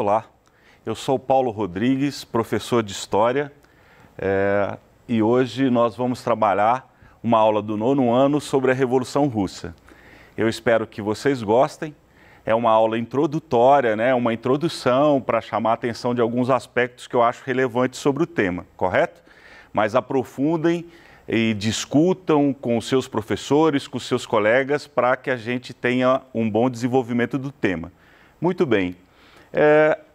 Olá, eu sou Paulo Rodrigues, professor de História, e hoje nós vamos trabalhar uma aula do 9º ano sobre a Revolução Russa. Eu espero que vocês gostem. É uma aula introdutória, né? Uma introdução para chamar a atenção de alguns aspectos que eu acho relevantes sobre o tema, correto? Mas aprofundem e discutam com os seus professores, com os seus colegas, para que a gente tenha um bom desenvolvimento do tema. Muito bem.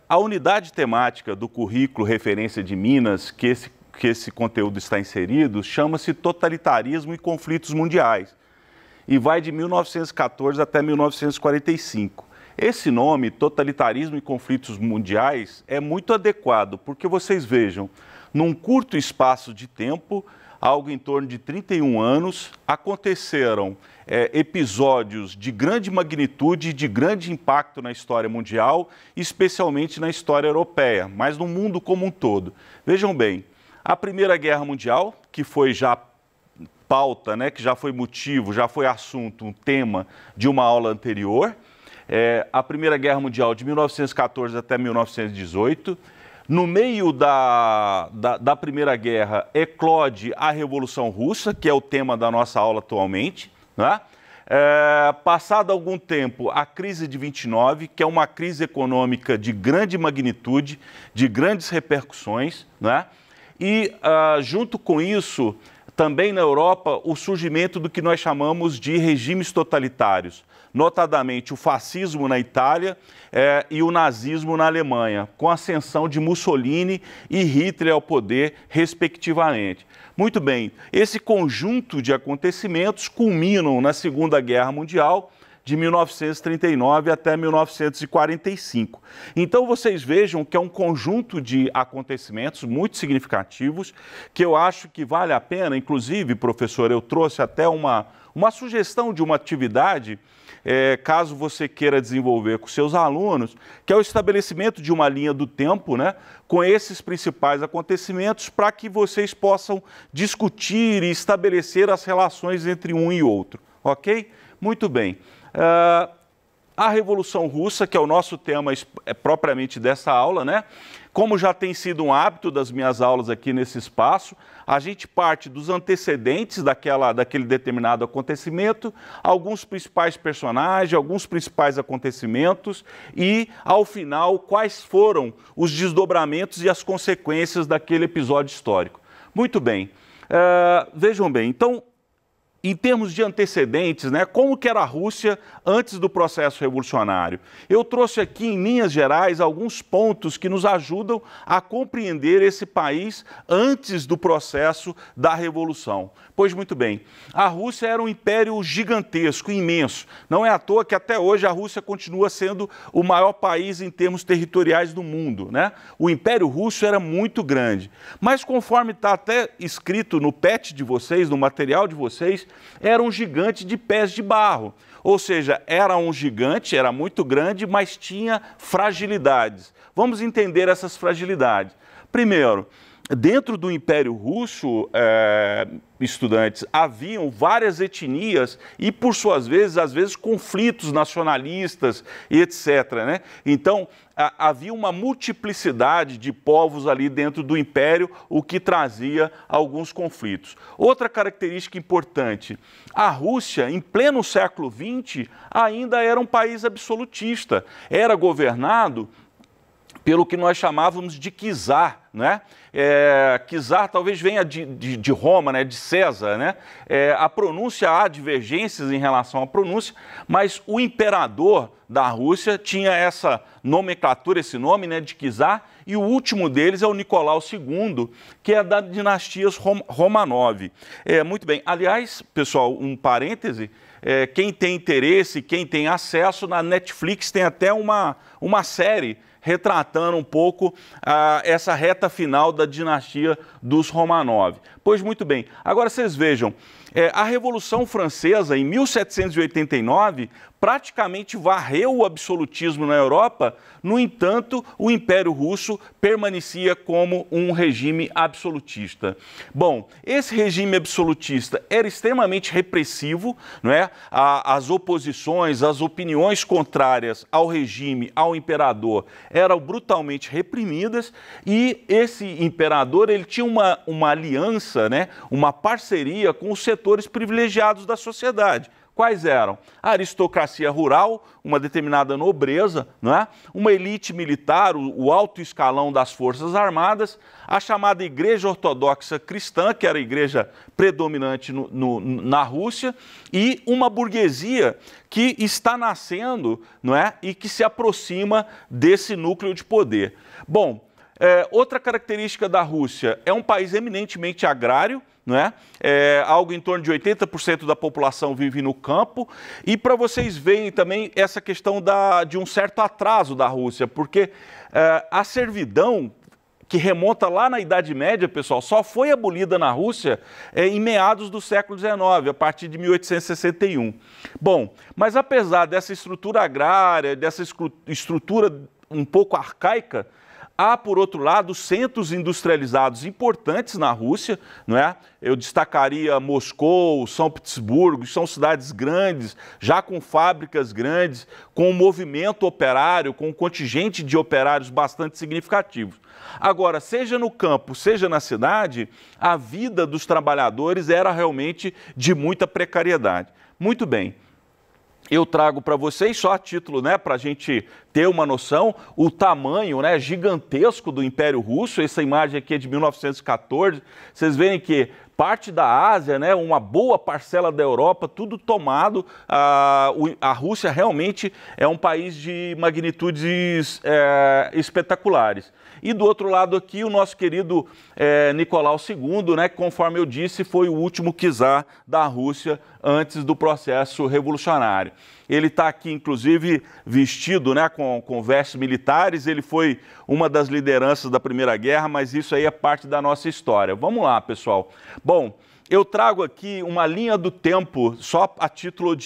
A unidade temática do currículo Referência de Minas, que esse conteúdo está inserido, chama-se Totalitarismo e Conflitos Mundiais e vai de 1914 até 1945. Esse nome, Totalitarismo e Conflitos Mundiais, é muito adequado, porque vocês vejam, num curto espaço de tempo, algo em torno de 31 anos, aconteceram episódios de grande magnitude, de grande impacto na história mundial, especialmente na história europeia, mas no mundo como um todo. Vejam bem, a Primeira Guerra Mundial, que foi já pauta, né, que já foi motivo, já foi assunto, um tema de uma aula anterior, a Primeira Guerra Mundial de 1914 até 1918, no meio da Primeira Guerra eclode a Revolução Russa, que é o tema da nossa aula atualmente, né? Passado algum tempo, a crise de 29, que é uma crise econômica de grande magnitude, de grandes repercussões, né? E junto com isso, também na Europa, o surgimento do que nós chamamos de regimes totalitários, notadamente o fascismo na Itália e o nazismo na Alemanha, com a ascensão de Mussolini e Hitler ao poder, respectivamente. Muito bem, esse conjunto de acontecimentos culminam na Segunda Guerra Mundial, de 1939 até 1945. Então vocês vejam que é um conjunto de acontecimentos muito significativos, que eu acho que vale a pena, inclusive, professor, eu trouxe até uma sugestão de uma atividade, caso você queira desenvolver com seus alunos, que é o estabelecimento de uma linha do tempo, né, com esses principais acontecimentos, para que vocês possam discutir e estabelecer as relações entre um e outro, ok? Muito bem. A Revolução Russa, que é o nosso tema propriamente dessa aula, né? Como já tem sido um hábito das minhas aulas aqui nesse espaço, a gente parte dos antecedentes daquele determinado acontecimento, alguns principais personagens, alguns principais acontecimentos e, ao final, quais foram os desdobramentos e as consequências daquele episódio histórico. Muito bem. Vejam bem, então, em termos de antecedentes, né, como que era a Rússia antes do processo revolucionário? Eu trouxe aqui, em linhas gerais, alguns pontos que nos ajudam a compreender esse país antes do processo da Revolução. Pois muito bem, a Rússia era um império gigantesco, imenso. Não é à toa que até hoje a Rússia continua sendo o maior país em termos territoriais do mundo, né? O Império Russo era muito grande. Mas conforme está até escrito no PET de vocês, no material de vocês, era um gigante de pés de barro. Ou seja, era um gigante, era muito grande, mas tinha fragilidades. Vamos entender essas fragilidades. Primeiro, dentro do Império Russo, estudantes, haviam várias etnias e, por suas vezes, às vezes, conflitos nacionalistas e etc., né? Então, havia uma multiplicidade de povos ali dentro do Império, o que trazia alguns conflitos. Outra característica importante, a Rússia, em pleno século XX, ainda era um país absolutista, era governado pelo que nós chamávamos de czar, né? Czar talvez venha de Roma, né? De César, né? A pronúncia, há divergências em relação à pronúncia, mas o imperador da Rússia tinha essa nomenclatura, esse nome, né, de czar, e o último deles é o Nicolau II, que é da dinastia Romanov. Muito bem, aliás, pessoal, um parêntese, quem tem interesse, quem tem acesso, na Netflix tem até uma série retratando um pouco essa reta final da dinastia dos Romanov. Pois muito bem, agora vocês vejam, a Revolução Francesa, em 1789, praticamente varreu o absolutismo na Europa. No entanto, o Império Russo permanecia como um regime absolutista. Bom, esse regime absolutista era extremamente repressivo, não é? As oposições, as opiniões contrárias ao regime, ao imperador, eram brutalmente reprimidas, e esse imperador ele tinha uma aliança, né? Uma parceria com os setores privilegiados da sociedade. Quais eram? A aristocracia rural, uma determinada nobreza, não é? Uma elite militar, o alto escalão das Forças Armadas, a chamada Igreja Ortodoxa Cristã, que era a igreja predominante na Rússia, e uma burguesia que está nascendo, não é? E que se aproxima desse núcleo de poder. Bom, outra característica da Rússia é um país eminentemente agrário, não é? Algo em torno de 80% da população vive no campo. E para vocês verem também essa questão de um certo atraso da Rússia, porque a servidão, que remonta lá na Idade Média, pessoal, só foi abolida na Rússia em meados do século XIX, a partir de 1861. Bom, mas apesar dessa estrutura agrária, dessa estrutura um pouco arcaica, há, por outro lado, centros industrializados importantes na Rússia, não é? Eu destacaria Moscou, São Petersburgo, são cidades grandes, já com fábricas grandes, com um movimento operário, com um contingente de operários bastante significativos. Agora, seja no campo, seja na cidade, a vida dos trabalhadores era realmente de muita precariedade. Muito bem. Eu trago para vocês, só a título, né, para a gente ter uma noção, o tamanho, né, gigantesco do Império Russo. Essa imagem aqui é de 1914. Vocês veem que parte da Ásia, né, uma boa parcela da Europa, tudo tomado. A Rússia realmente é um país de magnitudes espetaculares. E do outro lado aqui, o nosso querido Nicolau II, né, que, conforme eu disse, foi o último czar da Rússia antes do processo revolucionário. Ele está aqui, inclusive, vestido, né, com vestes militares. Ele foi uma das lideranças da Primeira Guerra, mas isso aí é parte da nossa história. Vamos lá, pessoal. Bom, eu trago aqui uma linha do tempo, só a título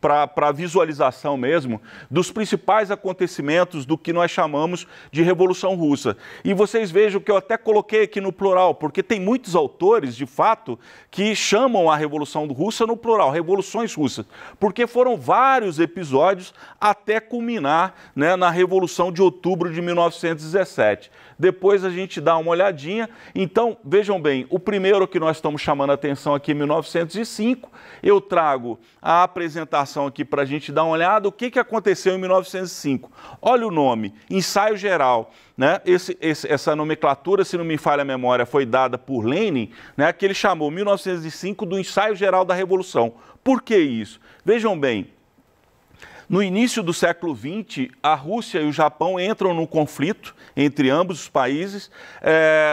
para visualização mesmo, dos principais acontecimentos do que nós chamamos de Revolução Russa. E vocês vejam que eu até coloquei aqui no plural, porque tem muitos autores, de fato, que chamam a Revolução Russa no plural, Revoluções Russas, porque foram vários episódios até culminar, né, na Revolução de Outubro de 1917. Depois a gente dá uma olhadinha. Então, vejam bem, o primeiro que nós estamos chamando a atenção aqui, 1905, eu trago a apresentação aqui para a gente dar uma olhada. O que aconteceu em 1905? Olha o nome, Ensaio Geral, né? Essa nomenclatura, se não me falha a memória, foi dada por Lenin, né? Que ele chamou 1905 do Ensaio Geral da Revolução. Por que isso? Vejam bem, no início do século XX, a Rússia e o Japão entram num conflito entre ambos os países,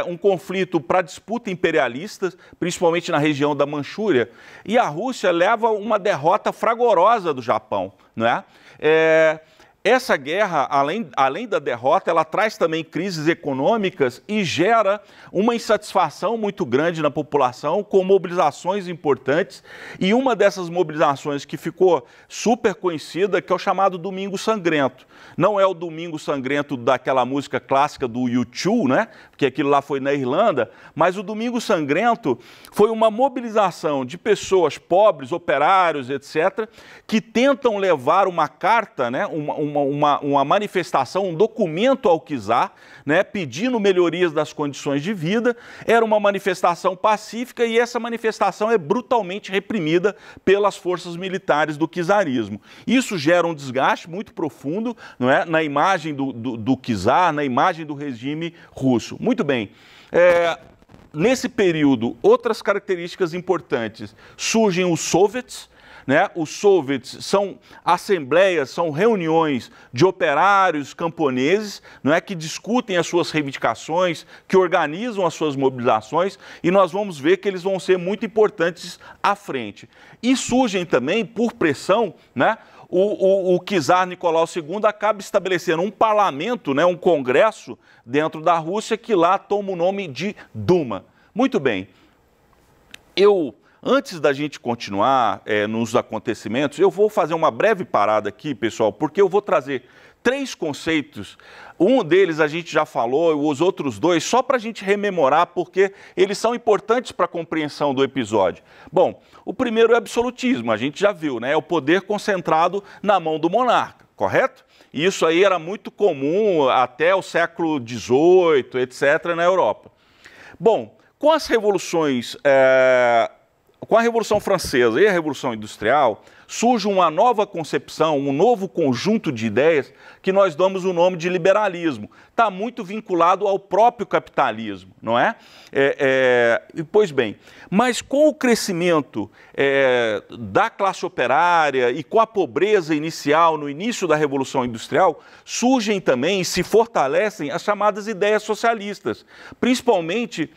um conflito para disputa imperialista, principalmente na região da Manchúria, e a Rússia leva uma derrota fragorosa do Japão, não é? Essa guerra, além da derrota, ela traz também crises econômicas e gera uma insatisfação muito grande na população, com mobilizações importantes. E uma dessas mobilizações que ficou super conhecida, que é o chamado Domingo Sangrento. Não é o Domingo Sangrento daquela música clássica do U2, né? Porque aquilo lá foi na Irlanda, mas o Domingo Sangrento foi uma mobilização de pessoas pobres, operários, etc., que tentam levar uma carta, né? Uma manifestação, um documento ao czar, né, pedindo melhorias das condições de vida. Era uma manifestação pacífica e essa manifestação é brutalmente reprimida pelas forças militares do czarismo. Isso gera um desgaste muito profundo, não é, na imagem do czar, na imagem do regime russo. Muito bem. Nesse período, outras características importantes. Surgem os soviets, né? Os soviets são assembleias, são reuniões de operários camponeses, não é, que discutem as suas reivindicações, que organizam as suas mobilizações, e nós vamos ver que eles vão ser muito importantes à frente. E surgem também, por pressão, né? O czar Nicolau II acaba estabelecendo um parlamento, né, um congresso dentro da Rússia, que lá toma o nome de Duma. Muito bem. Eu antes da gente continuar nos acontecimentos, eu vou fazer uma breve parada aqui, pessoal, porque eu vou trazer 3 conceitos. Um deles a gente já falou, os outros 2, só para a gente rememorar, porque eles são importantes para a compreensão do episódio. Bom, o primeiro é absolutismo, a gente já viu, né? É o poder concentrado na mão do monarca, correto? E isso aí era muito comum até o século XVIII, etc., na Europa. Bom, com as revoluções, com a Revolução Francesa e a Revolução Industrial, surge uma nova concepção, um novo conjunto de ideias que nós damos o nome de liberalismo. Está muito vinculado ao próprio capitalismo, não é? Pois bem, mas com o crescimento da classe operária e com a pobreza inicial no início da Revolução Industrial, surgem também e se fortalecem as chamadas ideias socialistas, principalmente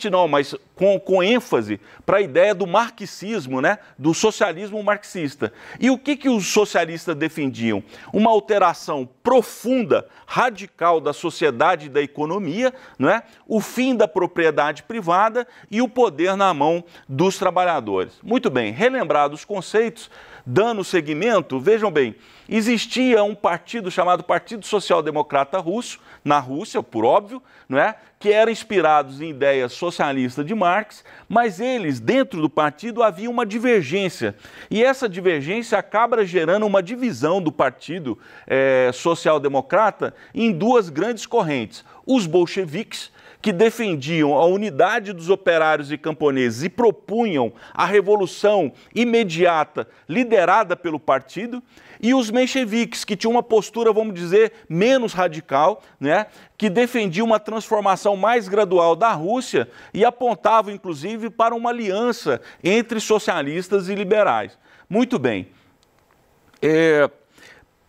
não, mas com ênfase para a ideia do marxismo, né? Do socialismo marxista. E o que os socialistas defendiam? Uma alteração profunda, radical da sociedade e da economia, não é? O fim da propriedade privada e o poder na mão dos trabalhadores. Muito bem, relembrados os conceitos, dando seguimento, vejam bem, existia um partido chamado Partido Social Democrata Russo, na Rússia, por óbvio, não é? Que eram inspirados em ideias socialistas de Marx, mas eles, dentro do partido, havia uma divergência. E essa divergência acaba gerando uma divisão do Partido Social Democrata em 2 grandes correntes. Os bolcheviques, que defendiam a unidade dos operários e camponeses e propunham a revolução imediata liderada pelo partido, e os mencheviques, que tinham uma postura, vamos dizer, menos radical, né, que defendiam uma transformação mais gradual da Rússia e apontavam, inclusive, para uma aliança entre socialistas e liberais. Muito bem.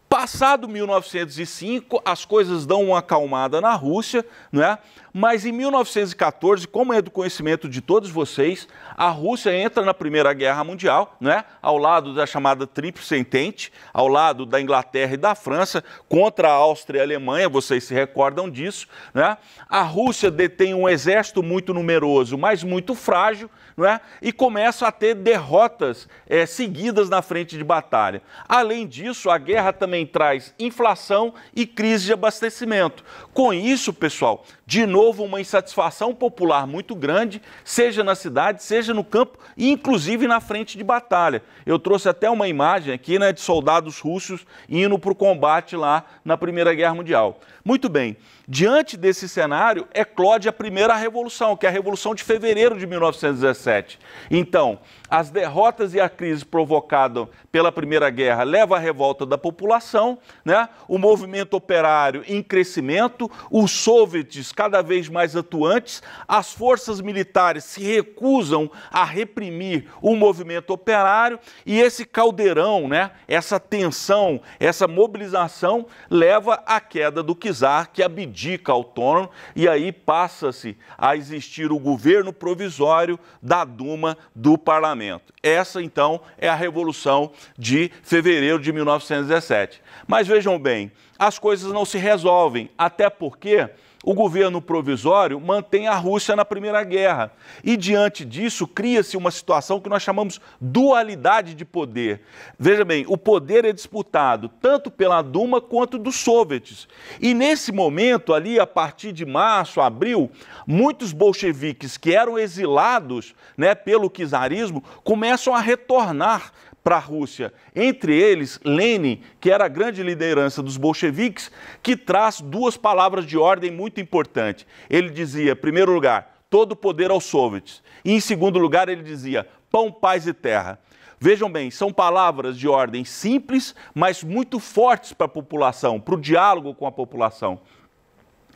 Passado 1905, as coisas dão uma acalmada na Rússia, não é? Mas em 1914, como é do conhecimento de todos vocês, a Rússia entra na Primeira Guerra Mundial, não é? Ao lado da chamada Tríplice Entente, ao lado da Inglaterra e da França, contra a Áustria e a Alemanha, vocês se recordam disso, não é? A Rússia detém um exército muito numeroso, mas muito frágil, não é? E começa a ter derrotas seguidas na frente de batalha. Além disso, a guerra também traz inflação e crise de abastecimento. Com isso, pessoal, de novo uma insatisfação popular muito grande, seja na cidade, seja no campo e inclusive na frente de batalha. Eu trouxe até uma imagem aqui, né, de soldados russos indo para o combate lá na Primeira Guerra Mundial. Muito bem, diante desse cenário eclode a primeira revolução, que é a Revolução de Fevereiro de 1917. Então, as derrotas e a crise provocada pela Primeira Guerra levam à revolta da população, né? O movimento operário em crescimento, os soviets cada vez mais atuantes, as forças militares se recusam a reprimir o movimento operário e esse caldeirão, né? Essa tensão, essa mobilização leva à queda do czar, que abdica ao trono, e aí passa-se a existir o governo provisório da Duma do parlamento. Essa, então, é a Revolução de Fevereiro de 1917. Mas vejam bem, as coisas não se resolvem, até porque o governo provisório mantém a Rússia na Primeira Guerra. E, diante disso, cria-se uma situação que nós chamamos dualidade de poder. Veja bem, o poder é disputado tanto pela Duma quanto dos soviets. E, nesse momento, ali, a partir de março, abril, muitos bolcheviques que eram exilados, né, pelo czarismo começam a retornar para a Rússia. Entre eles, Lenin, que era a grande liderança dos bolcheviques, que traz 2 palavras de ordem muito importantes. Ele dizia, em primeiro lugar, todo o poder aos soviets. E, em segundo lugar, ele dizia, pão, paz e terra. Vejam bem, são palavras de ordem simples, mas muito fortes para a população, para o diálogo com a população.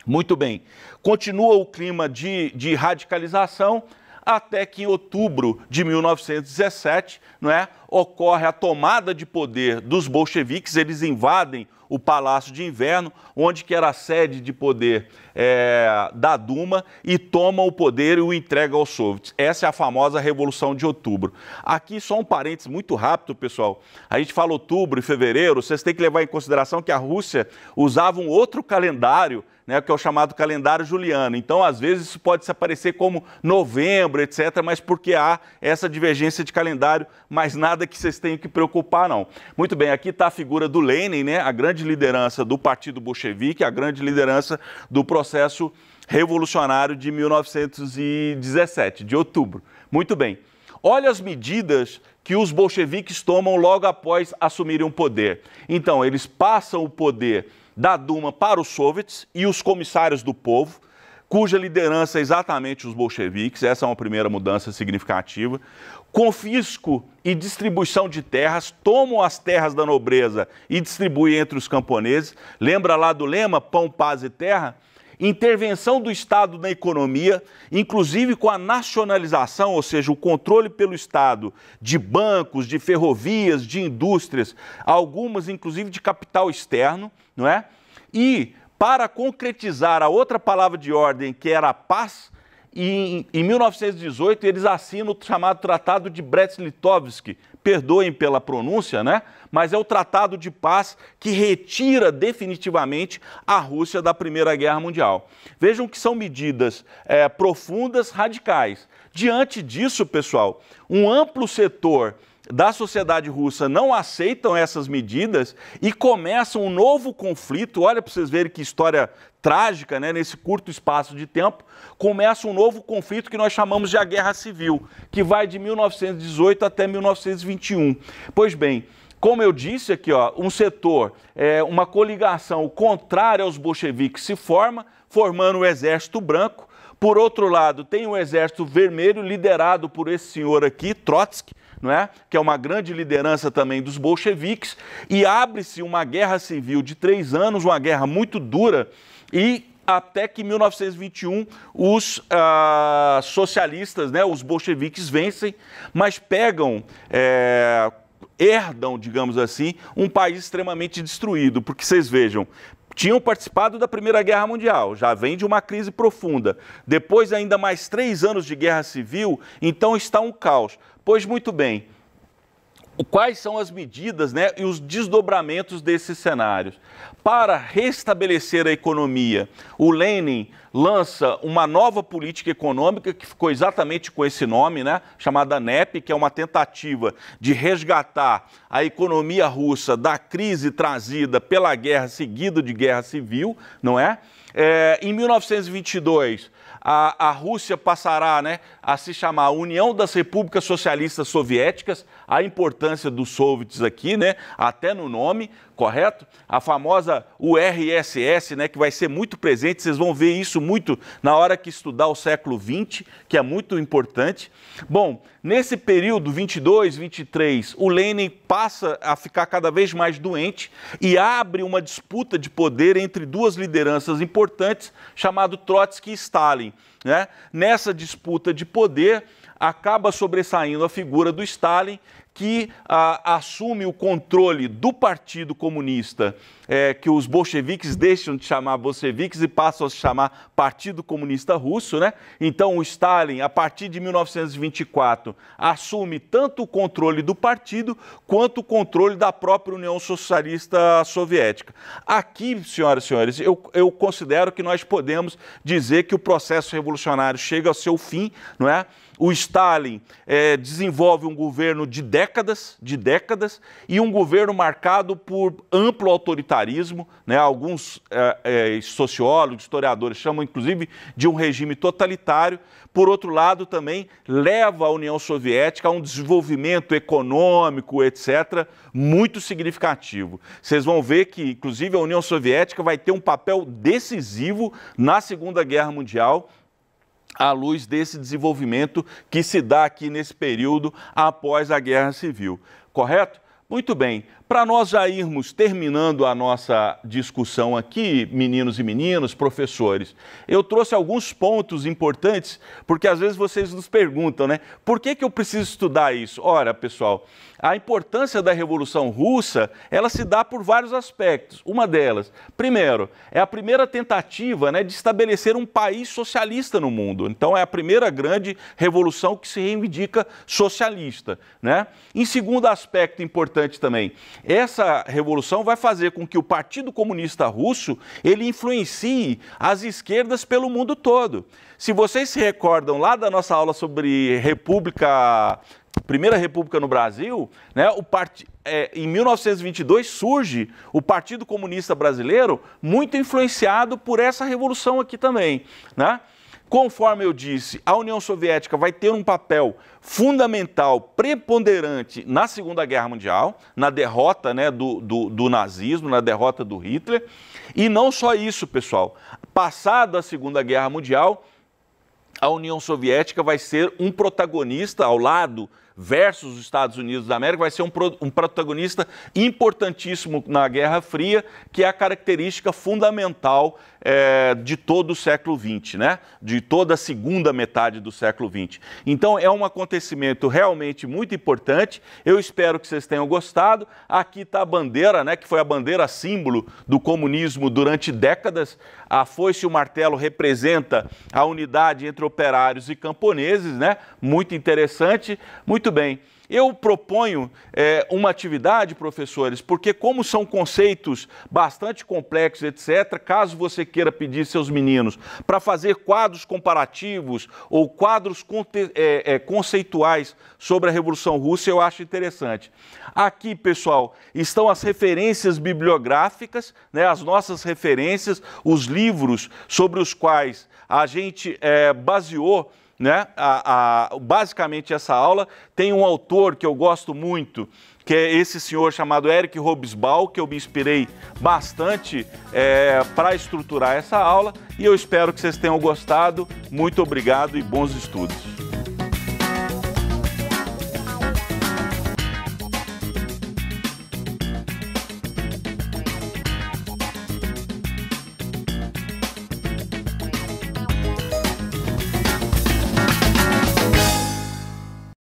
Muito bem. Continua o clima de radicalização, até que em outubro de 1917, não é, ocorre a tomada de poder dos bolcheviques, eles invadem o Palácio de Inverno, onde que era a sede de poder da Duma, e toma o poder e o entrega aos soviets. Essa é a famosa Revolução de Outubro. Aqui só um parênteses muito rápido, pessoal. A gente fala outubro e fevereiro, vocês têm que levar em consideração que a Rússia usava um outro calendário, né, que é o chamado calendário juliano. Então, às vezes, isso pode se aparecer como novembro, etc., mas porque há essa divergência de calendário, mas nada que vocês tenham que preocupar, não. Muito bem, aqui está a figura do Lenin, né, a grande liderança do Partido Bolchevique, a grande liderança do processo revolucionário de 1917, de outubro. Muito bem. Olha as medidas que os bolcheviques tomam logo após assumirem o poder. Então, eles passam o poder da Duma para os soviets e os comissários do povo, cuja liderança é exatamente os bolcheviques. Essa é uma primeira mudança significativa. Confisco e distribuição de terras, tomam as terras da nobreza e distribuem entre os camponeses. Lembra lá do lema Pão, Paz e Terra? Intervenção do Estado na economia, inclusive com a nacionalização, ou seja, o controle pelo Estado de bancos, de ferrovias, de indústrias, algumas inclusive de capital externo, não é? E para concretizar a outra palavra de ordem, que era a paz, em 1918 eles assinam o chamado Tratado de Brest-Litovsk, perdoem pela pronúncia, né? Mas é o tratado de paz que retira definitivamente a Rússia da Primeira Guerra Mundial. Vejam que são medidas profundas, radicais. Diante disso, pessoal, um amplo setor da sociedade russa não aceitam essas medidas e começam um novo conflito. Olha para vocês verem que história trágica, né? Nesse curto espaço de tempo, começa um novo conflito que nós chamamos de a Guerra Civil, que vai de 1918 até 1921. Pois bem, como eu disse aqui, ó, um setor, uma coligação contrária aos bolcheviques se forma, formando o Exército Branco. Por outro lado, tem o Exército Vermelho, liderado por esse senhor aqui, Trotsky, não é? Que é uma grande liderança também dos bolcheviques, e abre-se uma guerra civil de 3 anos, uma guerra muito dura, e até que em 1921 os socialistas, né, os bolcheviques vencem, mas pegam, herdam, digamos assim, um país extremamente destruído, porque vocês vejam, tinham participado da Primeira Guerra Mundial, já vem de uma crise profunda. Depois, ainda mais 3 anos de guerra civil, então está um caos. Pois muito bem, quais são as medidas, né, e os desdobramentos desses cenários? Para restabelecer a economia, o Lenin lança uma nova política econômica que ficou exatamente com esse nome, né, chamada NEP, que é uma tentativa de resgatar a economia russa da crise trazida pela guerra seguida de guerra civil, não é? Em 1922, a Rússia passará, né, a se chamar União das Repúblicas Socialistas Soviéticas, a importância dos soviets aqui, né, até no nome, correto? A famosa URSS, né, que vai ser muito presente, vocês vão ver isso muito na hora que estudar o século XX, que é muito importante. Bom, nesse período 22, 23, o Lenin passa a ficar cada vez mais doente e abre uma disputa de poder entre duas lideranças importantes, chamado Trotsky e Stalin, né? Nessa disputa de poder, acaba sobressaindo a figura do Stalin, que assume o controle do Partido Comunista, que os bolcheviques deixam de chamar bolcheviques e passam a se chamar Partido Comunista Russo, né? Então o Stalin, a partir de 1924, assume tanto o controle do partido quanto o controle da própria União Socialista Soviética. Aqui, senhoras e senhores, eu considero que nós podemos dizer que o processo revolucionário chega ao seu fim, não é? O Stalin desenvolve um governo de décadas, e um governo marcado por amplo autoritarismo, né? Alguns sociólogos, historiadores chamam inclusive de um regime totalitário. Por outro lado, também leva a União Soviética a um desenvolvimento econômico, etc., muito significativo. Vocês vão ver que, inclusive, a União Soviética vai ter um papel decisivo na Segunda Guerra Mundial, à luz desse desenvolvimento que se dá aqui nesse período após a Guerra Civil. Correto? Muito bem. para nós já irmos terminando a nossa discussão aqui, meninos e meninas, professores, eu trouxe alguns pontos importantes, porque às vezes vocês nos perguntam, né? Por que eu preciso estudar isso? Ora, pessoal, a importância da Revolução Russa, ela se dá por vários aspectos. Uma delas, primeiro, é a primeira tentativa, né, de estabelecer um país socialista no mundo. Então, é a primeira grande revolução que se reivindica socialista, né? Em segundo aspecto importante também, essa revolução vai fazer com que o Partido Comunista Russo, ele influencie as esquerdas pelo mundo todo. Se vocês se recordam lá da nossa aula sobre Primeira República no Brasil, né, em 1922 surge o Partido Comunista Brasileiro, muito influenciado por essa revolução aqui também, né? Conforme eu disse, a União Soviética vai ter um papel fundamental, preponderante na Segunda Guerra Mundial, na derrota, né, do nazismo, na derrota do Hitler. E não só isso, pessoal. Passada a Segunda Guerra Mundial, a União Soviética vai ser um protagonista ao lado versus os Estados Unidos da América, vai ser um protagonista importantíssimo na Guerra Fria, que é a característica fundamental de todo o século XX, né? De toda a segunda metade do século XX. Então, é um acontecimento realmente muito importante. Eu espero que vocês tenham gostado. Aqui está a bandeira, né? Que foi a bandeira símbolo do comunismo durante décadas. A foice e o martelo representa a unidade entre operários e camponeses, né? Muito interessante. Muito bem. Eu proponho uma atividade, professores, porque como são conceitos bastante complexos, etc., caso você queira pedir seus meninos para fazer quadros comparativos ou quadros conceituais sobre a Revolução Russa, eu acho interessante. Aqui, pessoal, estão as referências bibliográficas, né, as nossas referências, os livros sobre os quais a gente baseou, né, basicamente essa aula. Tem um autor que eu gosto muito, que é esse senhor chamado Eric Hobsbawm, que eu me inspirei bastante para estruturar essa aula, e eu espero que vocês tenham gostado. Muito obrigado e bons estudos.